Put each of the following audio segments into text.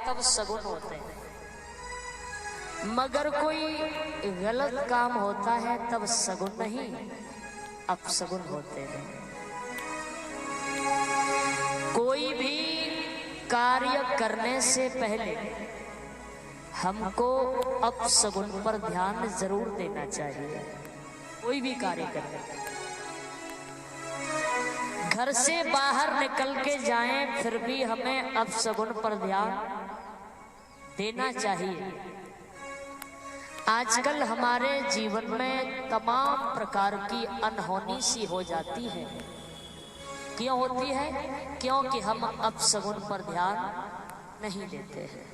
तब सगुन होते हैं, मगर कोई गलत काम होता है तब सगुन नहीं अपसगुन होते हैं। कोई भी कार्य करने से पहले हमको अपसगुन पर ध्यान जरूर देना चाहिए। कोई भी कार्य करने, घर से बाहर निकल के जाएं फिर भी हमें अपसगुन पर ध्यान देना चाहिए। आजकल हमारे जीवन में तमाम प्रकार की अनहोनी सी हो जाती है। क्यों होती है? क्योंकि हम अपसगुन पर ध्यान नहीं देते हैं।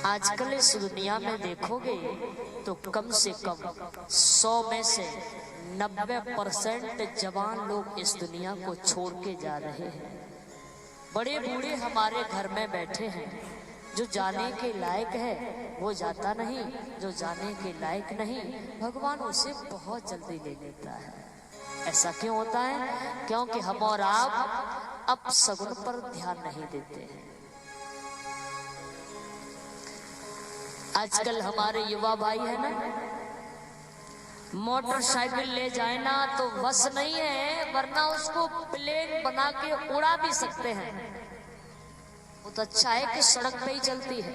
आजकल इस दुनिया में देखोगे तो कम से कम 100 में से 90% जवान लोग इस दुनिया को छोड़ के जा रहे हैं। बड़े बूढ़े हमारे घर में बैठे हैं, जो जाने के लायक है वो जाता नहीं, जो जाने के लायक नहीं भगवान उसे बहुत जल्दी ले लेता है। ऐसा क्यों होता है? क्योंकि हम और आप अपसगुन पर ध्यान नहीं देते हैं। आजकल हमारे युवा भाई है ना, मोटरसाइकिल ले जाए ना तो बस नहीं है, वरना उसको प्लेन बना के उड़ा भी सकते हैं। वो तो अच्छा है कि सड़क पे ही चलती है।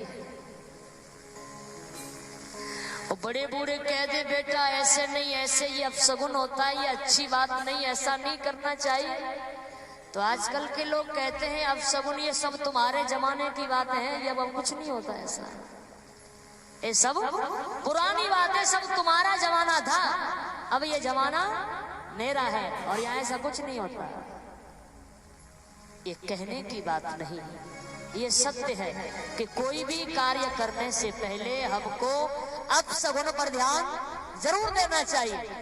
और बड़े बूढ़े कह दे बेटा ऐसे नहीं, ऐसे ये अपसगुन होता है, ये अच्छी बात नहीं, ऐसा नहीं करना चाहिए। तो आजकल के लोग कहते हैं अपसगुन ये सब तुम्हारे जमाने की बातें हैं, ये अब कुछ नहीं होता ऐसा, ये सब पुरानी बातें, सब तुम्हारा जमाना था, अब ये जमाना मेरा है और यहाँ ऐसा कुछ नहीं होता। ये कहने की बात नहीं, ये सत्य है कि कोई भी कार्य करने से पहले हमको अपसगुन पर ध्यान जरूर देना चाहिए।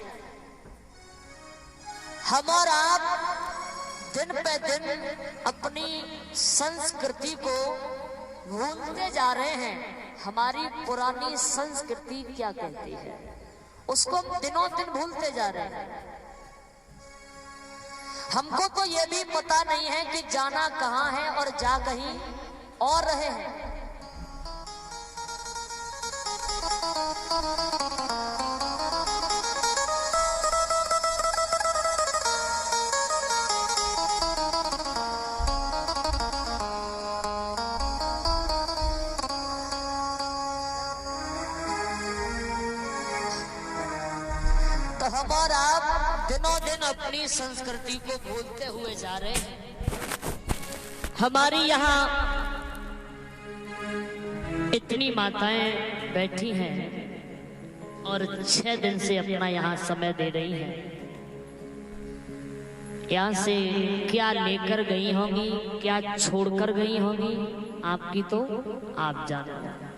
हम और आप दिन पे दिन अपनी संस्कृति को भूलते जा रहे हैं। हमारी पुरानी संस्कृति क्या कहती है उसको हम दिनों दिन भूलते जा रहे हैं। हमको तो ये भी पता नहीं है कि जाना कहाँ है और जा कहीं और रहे हैं। तो हम और आप दिनों दिन अपनी संस्कृति को भूलते हुए जा रहे हैं। हमारी यहाँ इतनी माताएं बैठी हैं और 6 दिन से अपना यहाँ समय दे रही हैं। यहाँ से क्या लेकर गई होंगी, क्या छोड़कर गई होंगी, आपकी तो आप जानो।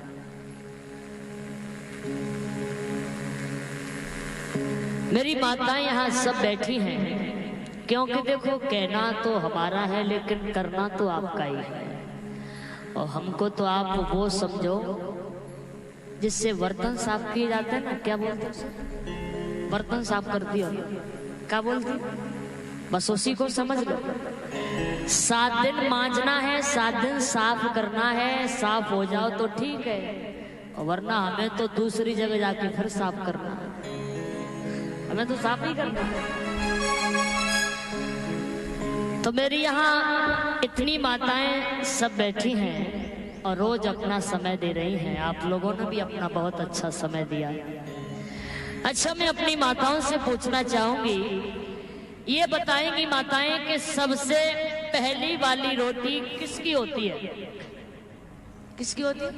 मेरी माताएं यहाँ सब बैठी हैं, क्योंकि देखो कहना तो हमारा है लेकिन करना तो आपका ही है। और हमको तो आप वो समझो जिससे बर्तन साफ किए जाते हैं ना, क्या बोलते हैं, बर्तन साफ करती हो, क्या बोलती, बस उसी को समझ लो। 7 दिन मांजना है, 7 दिन साफ करना है, साफ हो जाओ तो ठीक है, वरना हमें तो दूसरी जगह जाके फिर साफ करना है, हमें तो साफ ही करना है। तो मेरी यहाँ इतनी माताएं सब बैठी हैं और रोज अपना समय दे रही हैं। आप लोगों ने भी अपना बहुत अच्छा समय दिया। अच्छा, मैं अपनी माताओं से पूछना चाहूंगी, ये बताएंगी माताएं कि सबसे पहली वाली रोटी किसकी होती है? किसकी होती है?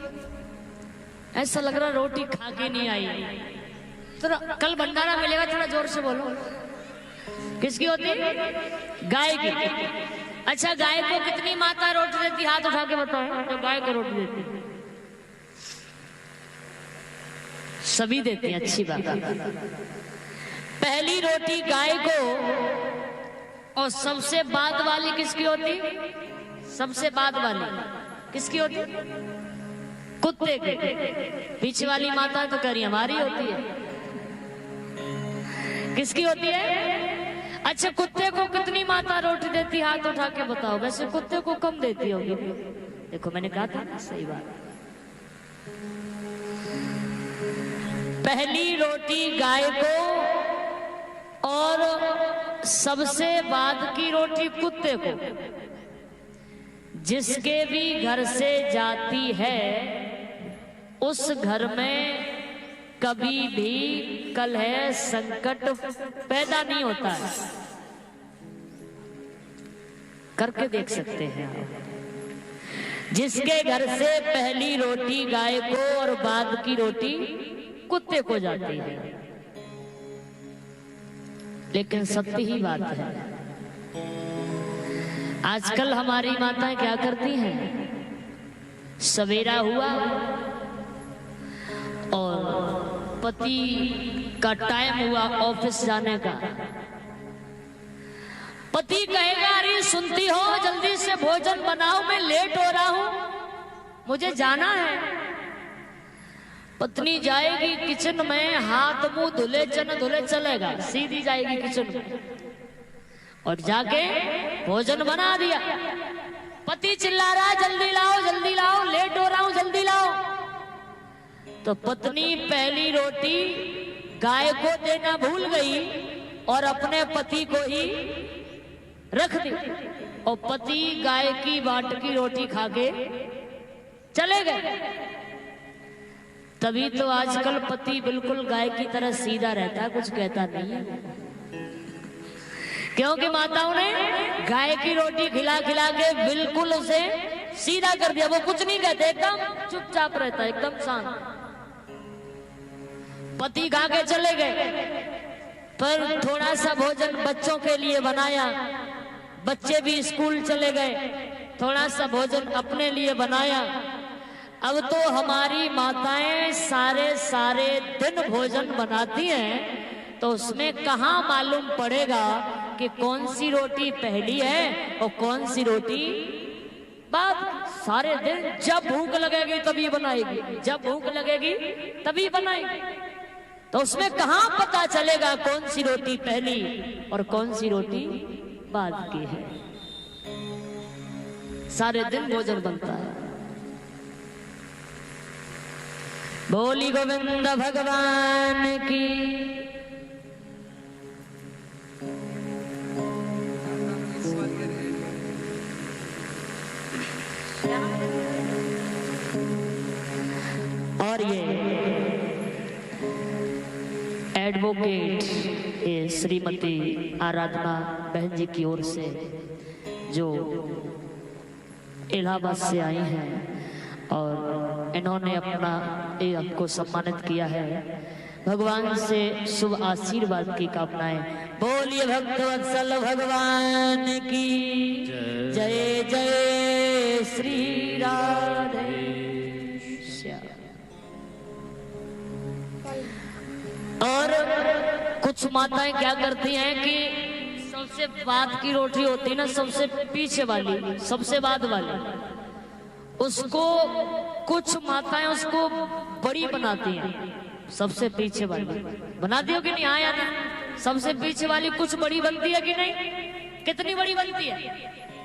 ऐसा लग रहा रोटी खा के नहीं आई। तो कल भंडारा मिलेगा, थोड़ा जोर से बोलो। किसकी होती है? गाय की। अच्छा, गाय को कितनी माता रोटी देती? हाथ उठा के बताओ। तो गाय को रोटी देती, सभी देती हैं, अच्छी बात है। पहली रोटी गाय को, और सबसे बाद वाली किसकी होती? सबसे बाद वाली किसकी होती? कुत्ते के। पीछे वाली माता तो कह रही हमारी होती है। किसकी होती है? अच्छा, कुत्ते को कितनी माता रोटी देती? हाथ उठा के बताओ। वैसे कुत्ते को कम देती होगी, देखो मैंने कहा था ना, सही बात। पहली रोटी गाय को और सबसे बाद की रोटी कुत्ते को। जिसके भी घर से जाती है उस घर में कभी भी कलह संकट पैदा नहीं होता है। करके देख सकते हैं आप। जिसके घर से पहली रोटी गाय को और बाद की रोटी कुत्ते को जाती है। लेकिन सत्य ही बात है, आजकल हमारी माताएं क्या करती हैं, सवेरा हुआ और पति का टाइम हुआ ऑफिस जाने का, पति कहेगा अरे सुनती हो जल्दी से भोजन बनाओ, मैं लेट हो रहा हूं, मुझे जाना है। पत्नी जाएगी किचन में, हाथ मुंह धुले धुले चलेगा, सीधी जाएगी किचन में और जाके भोजन बना दिया। पति चिल्ला रहा जल्दी लाओ, लेट हो रहा हूं, जल्दी लाओ। तो पत्नी पहली रोटी गाय को देना भूल गई और अपने पति को ही रख दी, और पति गाय की बाट की रोटी खा के चले गए। तभी तो आजकल पति बिल्कुल गाय की तरह सीधा रहता है, कुछ कहता नहीं है, क्योंकि माताओं ने गाय की रोटी खिला खिला के बिल्कुल उसे सीधा कर दिया। वो कुछ नहीं कहते, एकदम चुपचाप रहता है, एकदम शांत। पति खा के चले गए, पर थोड़ा सा भोजन बच्चों के लिए बनाया, बच्चे भी स्कूल चले गए, थोड़ा सा भोजन अपने लिए बनाया। अब तो हमारी माताएं सारे दिन भोजन बनाती हैं, तो उसमें कहाँ मालूम पड़ेगा कि कौन सी रोटी पहली है और कौन सी रोटी बाद। सारे दिन जब भूख लगेगी तभी बनाएगी, जब भूख लगेगी तभी बनाएगी, तो उसमें कहाँ पता चलेगा कौन सी रोटी पहली और कौन सी रोटी बाद की है। सारे दिन भोजन बनता है। बोली गोविंद भगवान की। और ये एडवोकेट श्रीमती आराधना बहन जी की ओर से जो इलाहाबाद से आई हैं और इन्होंने अपना हमको सम्मानित किया है। भगवान से शुभ आशीर्वाद की कामनाएं। बोलिए भक्तवत्सल भगवान की जय जय श्री राधे श्याम। और कुछ माताएं क्या करती हैं कि सबसे बाद की रोटी होती है ना, सबसे पीछे वाली, सबसे बाद वाली, उसको कुछ माताएं उसको बड़ी बनाती हैं। सबसे पीछे वाली बनाती हो कि नहीं? हाँ या ना? सबसे पीछे वाली कुछ बड़ी बनती है कि नहीं? कितनी बड़ी बनती है?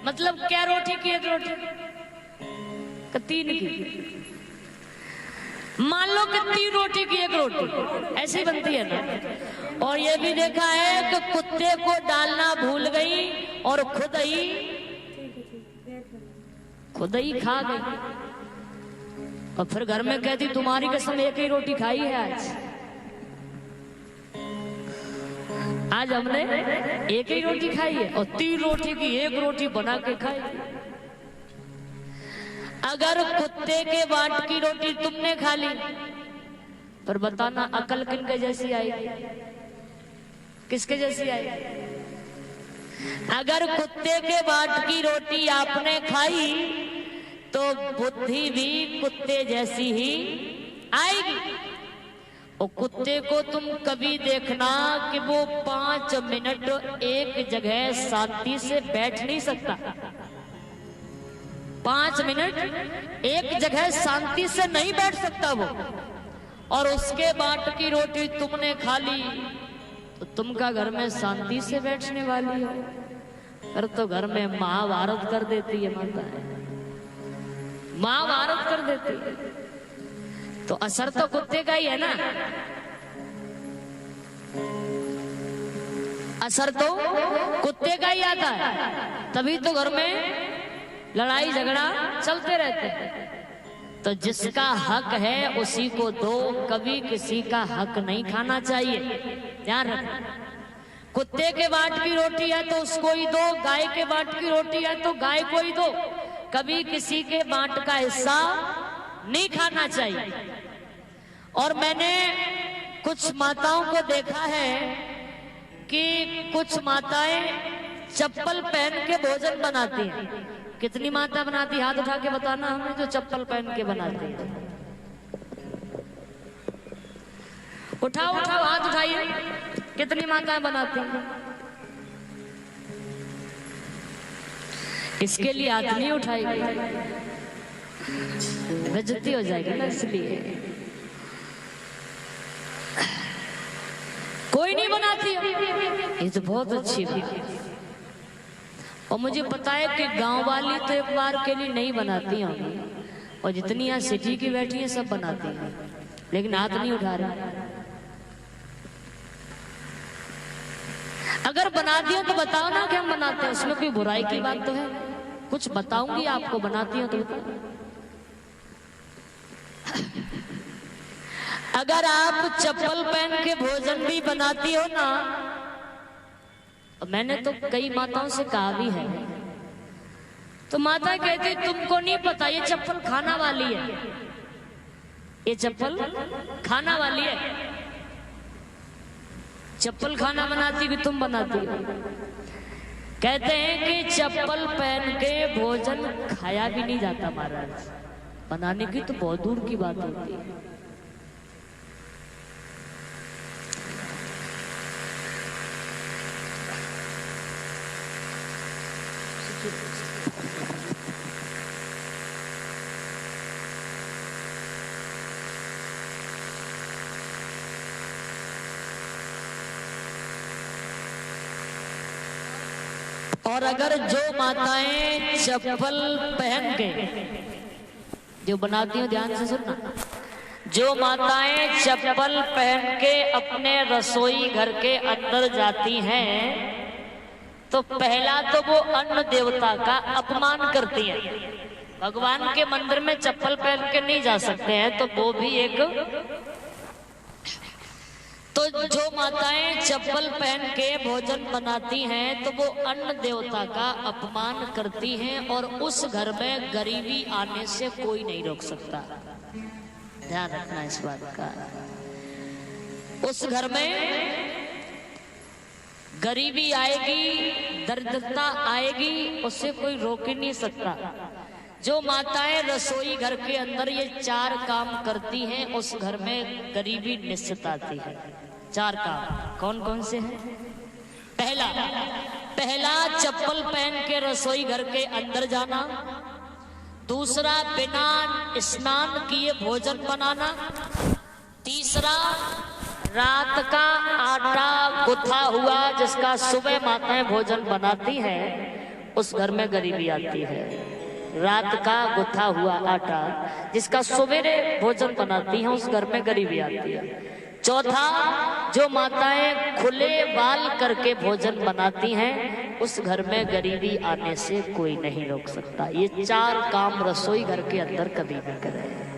मतलब क्या रोटी की एक रोटी? तीन की। मान लो कि 3 रोटी की एक रोटी ऐसी बनती है ना। और ये भी देखा है कि कुत्ते को डालना भूल गई और खुद ही खा गई, और फिर घर में कहती तुम्हारी कसम एक ही रोटी खाई है आज हमने एक ही रोटी खाई है, और 3 रोटी की एक रोटी बना के खाई। अगर कुत्ते के बाट की रोटी तुमने खा ली, पर बताना अकल किनके जैसी आएगी? किसके जैसी आएगी? अगर कुत्ते के बाट की रोटी आपने खाई तो बुद्धि भी कुत्ते जैसी ही आएगी। और कुत्ते को तुम कभी देखना कि वो 5 मिनट एक जगह शांति से बैठ नहीं सकता। 5 मिनट एक जगह शांति से नहीं बैठ सकता वो। और उसके बाट की रोटी तुमने खा ली तो तुम का घर में शांति से बैठने वाली हो? फिर तो घर में महाभारत कर देती है माता है। महाभारत कर देती है। तो असर तो कुत्ते का ही है ना, असर तो कुत्ते का ही आता है, तभी तो घर में लड़ाई झगड़ा चलते रहते हैं। तो जिसका हक है उसी को दो, कभी किसी का हक नहीं खाना चाहिए, ध्यान रखना। कुत्ते के बाट की रोटी है तो उसको ही दो, गाय के बाट की रोटी है तो गाय को ही दो, कभी किसी के बाट का हिस्सा नहीं खाना चाहिए। और मैंने कुछ माताओं को देखा है कि कुछ माताएं चप्पल पहन के भोजन बनाती हैं। कितनी माता बनाती, हाथ उठा के बताना हमें जो चप्पल पहन के बनाती है। उठाओ उठाओ हाथ उठाइए, कितनी माताएं बनाती हैं? इसके लिए हाथ नहीं उठाएगी, बेइज्जती हो जाएगी ना, इसलिए कोई नहीं बनाती। ये तो बहुत अच्छी बात है। और मुझे पता है कि गांव वाली तो एक बार के लिए नहीं बनाती होंगी, और जितनी यहाँ सिटी की बैठी है सब बनाती है, लेकिन हाथ नहीं उठा रहे। अगर बना दिया तो बताओ ना कि हम बनाते हैं, उसमें कोई बुराई की बात तो है? कुछ बताऊंगी आपको, बनाती हो तो बताओ। अगर आप चप्पल पहन के भोजन भी बनाती हो ना, मैंने तो कई माताओं से कहा भी है, तो माता कहती तुमको नहीं पता, ये चप्पल खाना वाली है, ये चप्पल खाना वाली है। चप्पल खाना बनाती भी तुम बनाती हो। कहते हैं कि चप्पल पहन के भोजन खाया भी नहीं जाता महाराज, बनाने की तो बहुत दूर की बात होती है। और अगर जो माताएं चप्पल पहन के, जो बनाती हो ध्यान से सुनना, जो माताएं चप्पल पहन के अपने रसोई घर के अंदर जाती हैं, तो पहला तो वो अन्न देवता का अपमान करती हैं। भगवान के मंदिर में चप्पल पहन के नहीं जा सकते हैं, तो वो भी एक। तो जो माताएं चप्पल पहन के भोजन बनाती हैं तो वो अन्न देवता का अपमान करती हैं, और उस घर में गरीबी आने से कोई नहीं रोक सकता। ध्यान रखना इस बात का। उस घर में गरीबी आएगी, दरिद्रता आएगी, उससे कोई रोक ही नहीं सकता। जो माताएं रसोई घर के अंदर ये 4 काम करती हैं, उस घर में गरीबी निश्चित आती है। 4 काम कौन कौन से हैं? पहला चप्पल पहन के रसोई घर के अंदर जाना। दूसरा, बिना स्नान किए भोजन बनाना। तीसरा, रात का आटा गुथा हुआ जिसका सुबह माताएं भोजन बनाती हैं, उस घर में गरीबी आती है। रात का गुथा हुआ आटा जिसका सवेरे भोजन बनाती हैं, उस घर में गरीबी आती है। चौथा, जो माताएं खुले बाल करके भोजन बनाती हैं, उस घर में गरीबी आने से कोई नहीं रोक सकता। ये 4 काम रसोई घर के अंदर कभी भी करें।